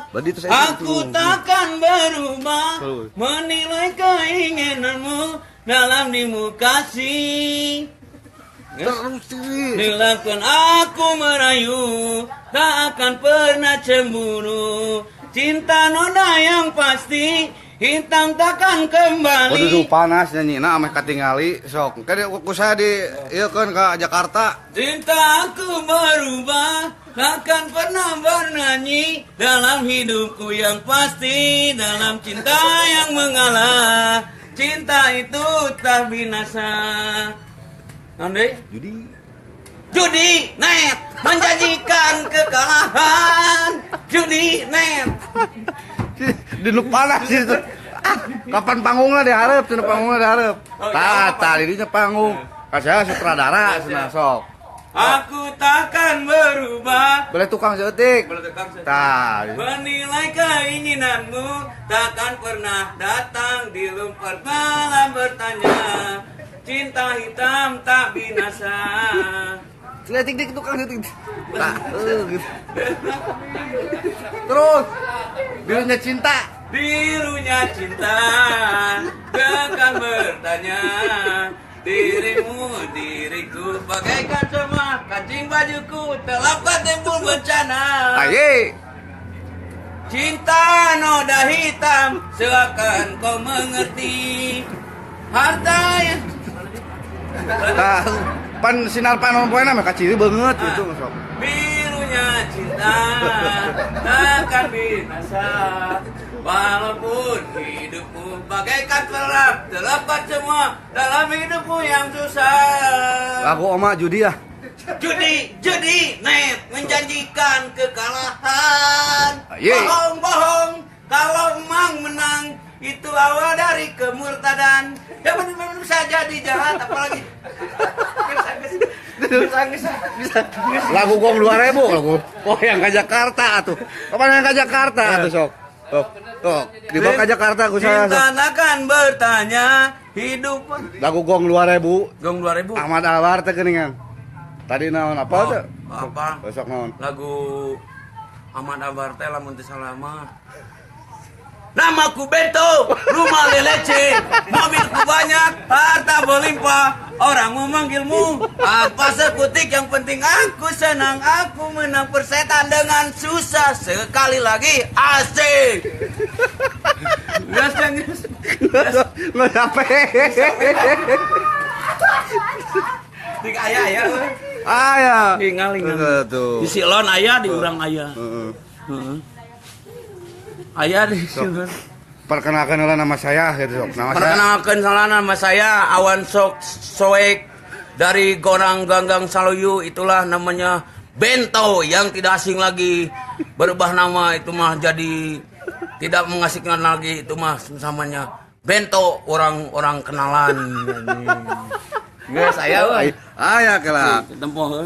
Berarti itu Aku takkan berubah menilai keinginanmu dalam dimu kasih. Terus diri. Dilakukan aku merayu, tak akan pernah cemburu. Cinta noda yang pasti, hitam takkan kembali. Waduh panas nyanyi, nah ameh katingali sok. Kan usaha di ieu kan ke Jakarta. Cinta aku berubah, takkan pernah bernyanyi dalam hidupku yang pasti, dalam cinta yang mengalah. Cinta itu tak binasa. Ande? Judi net menjanjikan kekalahan. Judi net. Di nu panas itu. Kapan panggungnya diharap, cenah panggungnya diharap. Tah, dirinya panggung. Kasih sutradara cenah sok. Aku takkan berubah. Boleh tukang seeutik. Tah. Menilai keinginanmu takkan pernah datang di lumpur malam bertanya. Cinta hitam tak binasa. Tik tukang seeutik. Tah, gitu. Terus birunya cinta. Birunya cinta takkan bertanya. Dirimu, diriku bagaikan semua kancing bajuku terlapat timbul bencana. Aye. Cinta noda hitam seakan kau mengerti harta yang Tah, pan sinar panon poena mah kaciri banget gitu sok. birunya cinta takkan binasa. Walaupun hidupmu bagaikan pelap terlepas semua dalam hidupmu yang susah. Aku oma judi ya. Judi net menjanjikan kekalahan. Ye. Bohong kalau emang menang itu awal dari kemurtadan. Ya benar-benar saja di jahat apalagi. Bisa. Lagu gong 2000 lagu. Oh yang ke Jakarta atuh. Kapan yang ke Jakarta atuh sok. Tuh, dibawa ke Jakarta aku saya. Cinta akan bertanya hidup. Lagu gong 2000. Gong 2000. Ahmad Albar teh geuningan. Tadi naon apa teh? Apa? Besok naon? Lagu Ahmad Albar teh lamun teu salama. Namaku Bento, rumah lelece, mobilku banyak, harta berlimpah. Orang memanggilmu apa sekutik, yang penting aku senang, aku menang persetan dengan susah. Sekali lagi asik. Gas. Nggak sampai. Tiga ayah. Aya. Ningali. Tuh. Di Silon ayah, di urang ayah. Ayah di Silon. Perkenalkan nama saya gitu sok. Nama saya. Perkenalkan salah nama saya Awan Soek dari Gorang Ganggang Saluyu. Itulah namanya Bento, yang tidak asing lagi. Berubah nama itu mah jadi tidak mengasingkan lagi, itu mah samanya Bento, orang kenalan. Guys, saya Aya kelak. tempoh